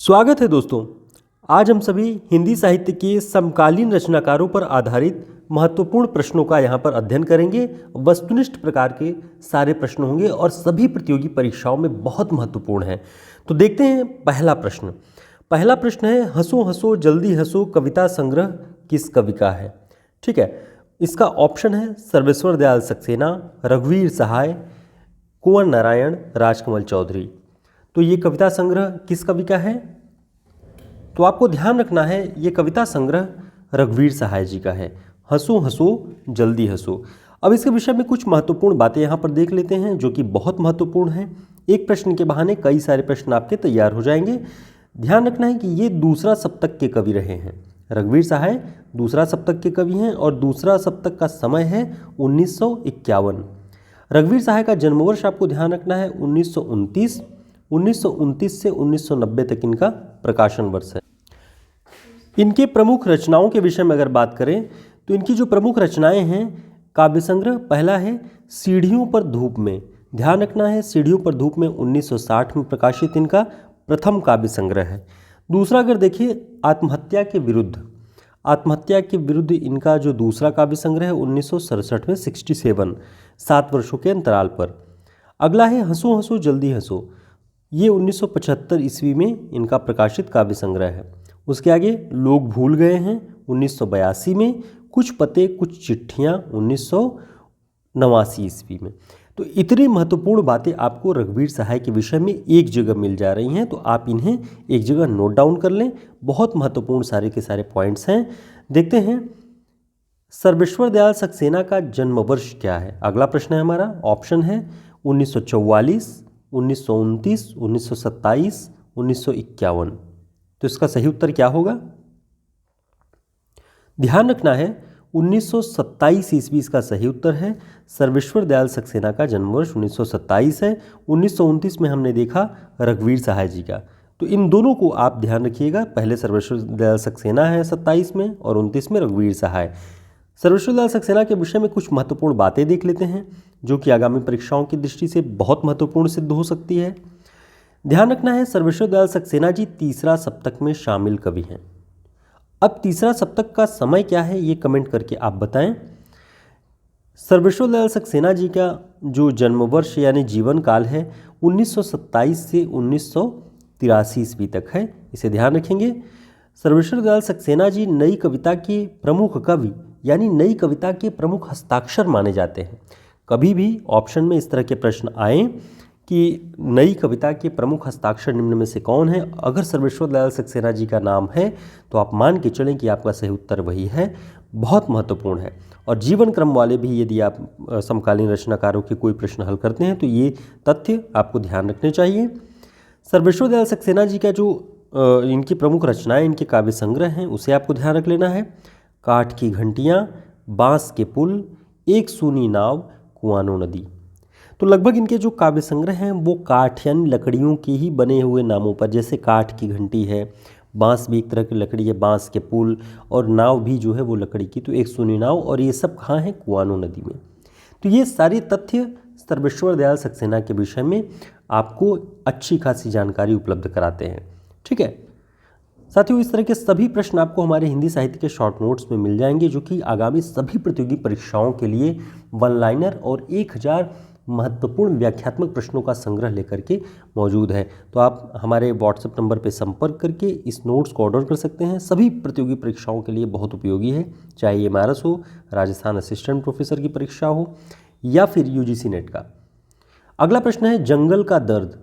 स्वागत है दोस्तों। आज हम सभी हिंदी साहित्य के समकालीन रचनाकारों पर आधारित महत्वपूर्ण प्रश्नों का यहाँ पर अध्ययन करेंगे। वस्तुनिष्ठ प्रकार के सारे प्रश्न होंगे और सभी प्रतियोगी परीक्षाओं में बहुत महत्वपूर्ण हैं। तो देखते हैं पहला प्रश्न। पहला प्रश्न है, हंसो हंसो जल्दी हंसो कविता संग्रह किस कवि का है। ठीक है, इसका ऑप्शन है सर्वेश्वर दयाल सक्सेना, रघुवीर सहाय, कुंवर नारायण, राजकमल चौधरी। तो ये कविता संग्रह किस कवि का है? तो आपको ध्यान रखना है ये कविता संग्रह रघुवीर सहाय जी का है। हंसो हंसो जल्दी हंसो। अब इसके विषय में कुछ महत्वपूर्ण बातें यहाँ पर देख लेते हैं जो कि बहुत महत्वपूर्ण हैं। एक प्रश्न के बहाने कई सारे प्रश्न आपके तैयार हो जाएंगे। ध्यान रखना है कि ये दूसरा सप्तक के कवि रहे हैं। रघुवीर सहाय दूसरा सप्तक के कवि हैं और दूसरा सप्तक का समय है 1951। रघुवीर सहाय का जन्मवर्ष आपको ध्यान रखना है 1929। 1929 से 1990 तक इनका प्रकाशन वर्ष है। इनके प्रमुख रचनाओं के विषय में अगर बात करें तो इनकी जो प्रमुख रचनाएं हैं, काव्य संग्रह पहला है सीढ़ियों पर धूप में। ध्यान रखना है सीढ़ियों पर धूप में 1960 में प्रकाशित इनका प्रथम काव्य संग्रह है। दूसरा अगर देखिए आत्महत्या के विरुद्ध, आत्महत्या के विरुद्ध इनका जो दूसरा काव्य संग्रह है 1967 में 67, 7 वर्षों के अंतराल पर। अगला है हंसो हंसो जल्दी हंसो, ये 1975 ईस्वी में इनका प्रकाशित काव्य संग्रह है। उसके आगे लोग भूल गए हैं 1982 में, कुछ पते कुछ चिट्ठियाँ 1989 ईस्वी में। तो इतनी महत्वपूर्ण बातें आपको रघुवीर सहाय के विषय में एक जगह मिल जा रही हैं, तो आप इन्हें एक जगह नोट डाउन कर लें। बहुत महत्वपूर्ण सारे के सारे पॉइंट्स हैं। देखते हैं सर्वेश्वर दयाल सक्सेना का जन्म वर्ष क्या है। अगला प्रश्न है हमारा, ऑप्शन है 1944, 1929, 1927, 1951। तो इसका सही उत्तर क्या होगा? ध्यान रखना है 1927 ईस्वी इसका सही उत्तर है। सर्वेश्वर दयाल सक्सेना का जन्म वर्ष 1927 है। 1929 में हमने देखा रघुवीर सहाय जी का। तो इन दोनों को आप ध्यान रखिएगा, पहले सर्वेश्वर दयाल सक्सेना है 27 में और 29 में रघुवीर सहाय। सर्वेश्वर दयाल सक्सेना के विषय में कुछ महत्वपूर्ण बातें देख लेते हैं जो कि आगामी परीक्षाओं की दृष्टि से बहुत महत्वपूर्ण सिद्ध हो सकती है। ध्यान रखना है सर्वेश्वर दयाल सक्सेना जी तीसरा सप्तक में शामिल कवि हैं। अब तीसरा सप्तक का समय क्या है ये कमेंट करके आप बताएं। सर्वेश्वर दयाल सक्सेना जी का जो जन्म वर्ष यानी जीवन काल है 1927 से 1983 ईस्वी तक है, इसे ध्यान रखेंगे। सर्वेश्वर दयाल सक्सेना जी नई कविता के प्रमुख कवि यानी नई कविता के प्रमुख हस्ताक्षर माने जाते हैं। कभी भी ऑप्शन में इस तरह के प्रश्न आए कि नई कविता के प्रमुख हस्ताक्षर निम्न में से कौन है, अगर सर्वेश्वर दयाल सक्सेना जी का नाम है तो आप मान के चलें कि आपका सही उत्तर वही है। बहुत महत्वपूर्ण है। और जीवन क्रम वाले भी यदि आप समकालीन रचनाकारों के कोई प्रश्न हल करते हैं तो ये तथ्य आपको ध्यान रखने चाहिए। सर्वेश्वर दयाल सक्सेना जी का जो इनकी प्रमुख रचनाएं, इनके काव्य संग्रह हैं, उसे आपको ध्यान रख लेना है। काठ की घंटियाँ, बांस के पुल, एक सूनी नाव, कुआनो नदी। तो लगभग इनके जो काव्य संग्रह हैं वो काठ यानी लकड़ियों के ही बने हुए नामों पर, जैसे काठ की घंटी है, बांस भी एक तरह की लकड़ी है, बांस के पुल, और नाव भी जो है वो लकड़ी की, तो एक सूनी नाव, और ये सब कहाँ हैं? कुआनो नदी में। तो ये सारे तथ्य सर्वेश्वर दयाल सक्सेना के विषय में आपको अच्छी खासी जानकारी उपलब्ध कराते हैं। ठीक है साथियों, इस तरह के सभी प्रश्न आपको हमारे हिंदी साहित्य के शॉर्ट नोट्स में मिल जाएंगे जो कि आगामी सभी प्रतियोगी परीक्षाओं के लिए वन लाइनर और 1000 महत्वपूर्ण व्याख्यात्मक प्रश्नों का संग्रह लेकर के मौजूद है। तो आप हमारे व्हाट्सएप नंबर पर संपर्क करके इस नोट्स को ऑर्डर कर सकते हैं। सभी प्रतियोगी परीक्षाओं के लिए बहुत उपयोगी है, चाहे ये MRS हो, राजस्थान असिस्टेंट प्रोफेसर की परीक्षा हो या फिर UGC नेट का। अगला प्रश्न है जंगल का दर्द।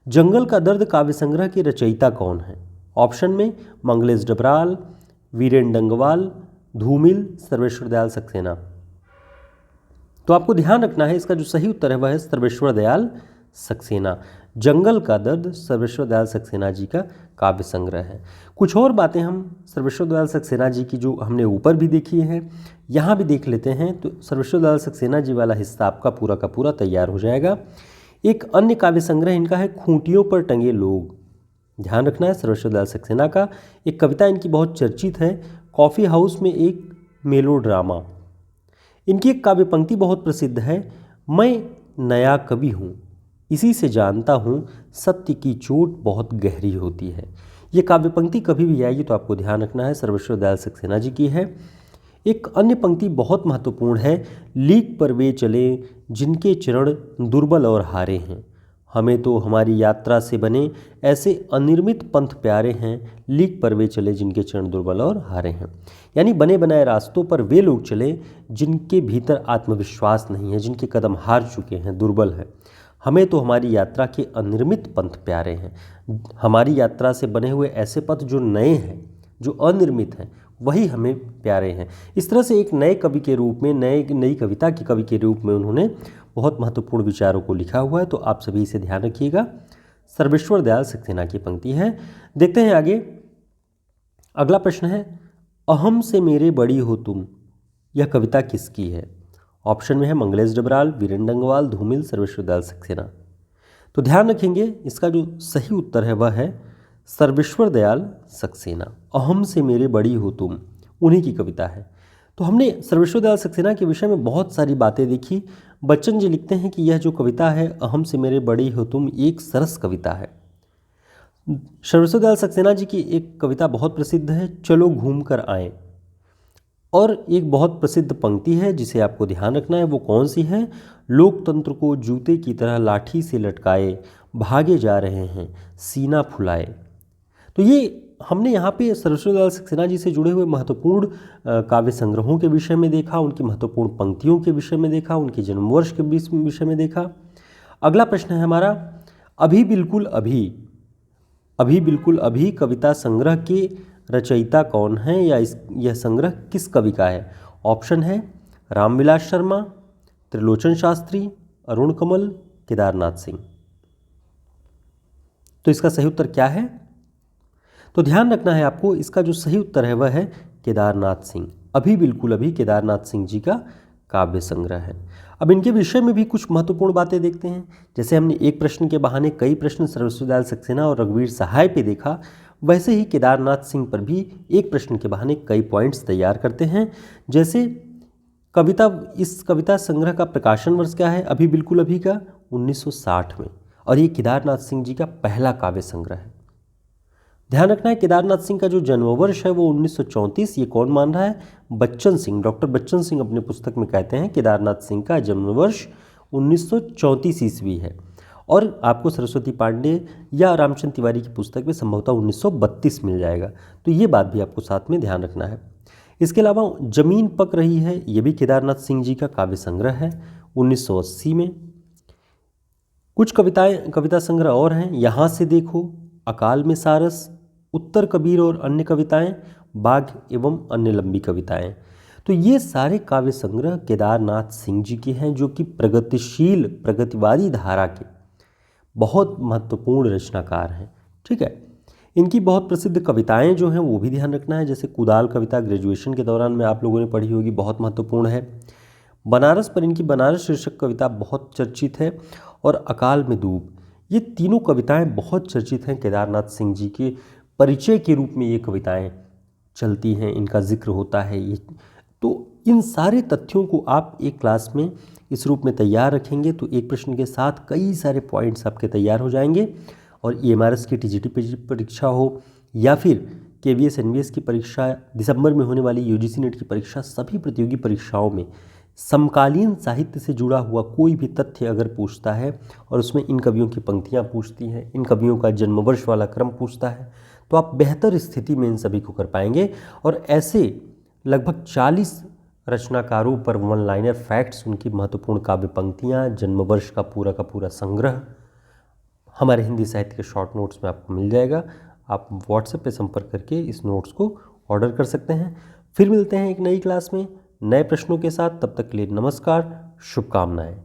जंगल का दर्द काव्य संग्रह के रचयिता कौन है? ऑप्शन में मंगलेश डबराल, वीरेन डंगवाल, धूमिल, सर्वेश्वर दयाल सक्सेना। तो आपको ध्यान रखना है इसका जो सही उत्तर है वह है सर्वेश्वर दयाल सक्सेना। जंगल का दर्द सर्वेश्वर दयाल सक्सेना जी का काव्य संग्रह है। कुछ और बातें हम सर्वेश्वर दयाल सक्सेना जी की जो हमने ऊपर भी देखी है यहाँ भी देख लेते हैं, तो सर्वेश्वर दयाल सक्सेना जी वाला हिस्सा आपका पूरा का पूरा तैयार हो जाएगा। एक अन्य काव्य संग्रह इनका है खूंटियों पर टंगे लोग। ध्यान रखना है सर्वेश्वर दयाल सक्सेना का। एक कविता इनकी बहुत चर्चित है, कॉफ़ी हाउस में एक मेलोड्रामा। इनकी एक काव्य पंक्ति बहुत प्रसिद्ध है, मैं नया कवि हूँ। इसी से जानता हूँ सत्य की चोट बहुत गहरी होती है। ये काव्य पंक्ति कभी भी आएगी तो आपको ध्यान रखना है, सर्वेश्वर दयाल सक्सेना जी की है। एक अन्य पंक्ति बहुत महत्वपूर्ण है, लीक पर वे चले जिनके चरण दुर्बल और हारे हैं, हमें तो हमारी यात्रा से बने ऐसे अनिर्मित पंथ प्यारे हैं, लीक पर वे चले जिनके चरण दुर्बल और हारे हैं। यानी बने बनाए रास्तों पर वे लोग चले जिनके भीतर आत्मविश्वास नहीं है, जिनके कदम हार चुके हैं, दुर्बल हैं। हमें तो हमारी यात्रा के अनिर्मित पंथ प्यारे हैं, हमारी यात्रा से बने हुए ऐसे पथ जो नए हैं, जो अनिर्मित हैं, वही हमें प्यारे हैं। इस तरह से एक नए कवि के रूप में, नई कविता के कवि के रूप में उन्होंने बहुत महत्वपूर्ण विचारों को लिखा हुआ है, तो आप सभी इसे ध्यान रखिएगा। सर्वेश्वर दयाल सक्सेना की पंक्ति है। देखते हैं आगे। अगला प्रश्न है, अहम से मेरे बड़ी हो तुम, यह कविता किसकी है? ऑप्शन में है मंगलेश डबराल, वीरेंद्र डंगवाल, धूमिल, सर्वेश्वर दयाल सक्सेना। तो ध्यान रखेंगे इसका जो सही उत्तर है वह है सर्वेश्वर दयाल सक्सेना। अहम से मेरे बड़ी हो तुम, उन्हीं की कविता है। तो हमने सर्वेश्वर दयाल सक्सेना के विषय में बहुत सारी बातें देखी। बच्चन जी लिखते हैं कि यह जो कविता है अहम से मेरे बड़ी हो तुम, एक सरस कविता है। सर्वेश्वर दयाल सक्सेना जी की एक कविता बहुत प्रसिद्ध है, चलो घूम कर आए। और एक बहुत प्रसिद्ध पंक्ति है जिसे आपको ध्यान रखना है, वो कौन सी है? लोकतंत्र को जूते की तरह लाठी से लटकाए, भागे जा रहे हैं सीना फुलाए। तो ये हमने यहाँ पे सर्वेश्वर दयाल सक्सेना जी से जुड़े हुए महत्वपूर्ण काव्य संग्रहों के विषय में देखा, उनकी महत्वपूर्ण पंक्तियों के विषय में देखा, उनके जन्मवर्ष के विषय में देखा। अगला प्रश्न है हमारा, अभी बिल्कुल अभी, अभी बिल्कुल अभी कविता संग्रह के रचयिता कौन है, या यह संग्रह किस कवि का है? ऑप्शन है रामविलास शर्मा, त्रिलोचन शास्त्री, अरुण कमल, केदारनाथ सिंह। तो इसका सही उत्तर क्या है? तो ध्यान रखना है आपको, इसका जो सही उत्तर है वह है केदारनाथ सिंह। अभी बिल्कुल अभी केदारनाथ सिंह जी का काव्य संग्रह है। अब इनके विषय में भी कुछ महत्वपूर्ण बातें देखते हैं। जैसे हमने एक प्रश्न के बहाने कई प्रश्न सर्वेश्वर दयाल सक्सेना और रघुवीर सहाय पे देखा, वैसे ही केदारनाथ सिंह पर भी एक प्रश्न के बहाने कई पॉइंट्स तैयार करते हैं। जैसे इस कविता संग्रह का प्रकाशन वर्ष क्या है? अभी बिल्कुल अभी का 1960 में, और ये केदारनाथ सिंह जी का पहला काव्य संग्रह है। ध्यान रखना है केदारनाथ सिंह का जो जन्मवर्ष है वो 1934। ये कौन मान रहा है? बच्चन सिंह, डॉक्टर बच्चन सिंह अपने पुस्तक में कहते हैं केदारनाथ सिंह का जन्मवर्ष 1934 ईस्वी है। और आपको सरस्वती पांडे या रामचंद्र तिवारी की पुस्तक में संभवतः 1932 मिल जाएगा। तो ये बात भी आपको साथ में ध्यान रखना है। इसके अलावा जमीन पक रही है, ये भी केदारनाथ सिंह जी का काव्य संग्रह है 1980 में। कुछ कविता संग्रह और हैं, यहाँ से देखो, अकाल में सारस, उत्तर कबीर और अन्य कविताएं, बाघ एवं अन्य लंबी कविताएं। तो ये सारे काव्य संग्रह केदारनाथ सिंह जी के हैं, जो कि प्रगतिशील प्रगतिवादी धारा के बहुत महत्वपूर्ण रचनाकार हैं। ठीक है, इनकी बहुत प्रसिद्ध कविताएं जो हैं वो भी ध्यान रखना है। जैसे कुदाल कविता ग्रेजुएशन के दौरान में आप लोगों ने पढ़ी होगी, बहुत महत्वपूर्ण है। बनारस पर इनकी बनारस शीर्षक कविता बहुत चर्चित है, और अकाल में डूब, ये तीनों कविताएं बहुत चर्चित हैं। केदारनाथ सिंह जी के परिचय के रूप में ये कविताएं चलती हैं, इनका जिक्र होता है। ये तो इन सारे तथ्यों को आप एक क्लास में इस रूप में तैयार रखेंगे तो एक प्रश्न के साथ कई सारे पॉइंट्स आपके तैयार हो जाएंगे। और EMRS की TGT परीक्षा हो या फिर KVS NVS की परीक्षा, दिसंबर में होने वाली UGC नेट की परीक्षा, सभी प्रतियोगी परीक्षाओं में समकालीन साहित्य से जुड़ा हुआ कोई भी तथ्य अगर पूछता है और उसमें इन कवियों की पंक्तियां पूछती हैं, इन कवियों का जन्मवर्ष वाला क्रम पूछता है, तो आप बेहतर स्थिति में इन सभी को कर पाएंगे। और ऐसे लगभग 40 रचनाकारों पर वन लाइनर फैक्ट्स, उनकी महत्वपूर्ण काव्य पंक्तियाँ, जन्मवर्ष का पूरा संग्रह हमारे हिंदी साहित्य के शॉर्ट नोट्स में आपको मिल जाएगा। आप व्हाट्सएप पे संपर्क करके इस नोट्स को ऑर्डर कर सकते हैं। फिर मिलते हैं एक नई क्लास में नए प्रश्नों के साथ। तब तक के लिए नमस्कार, शुभकामनाएं।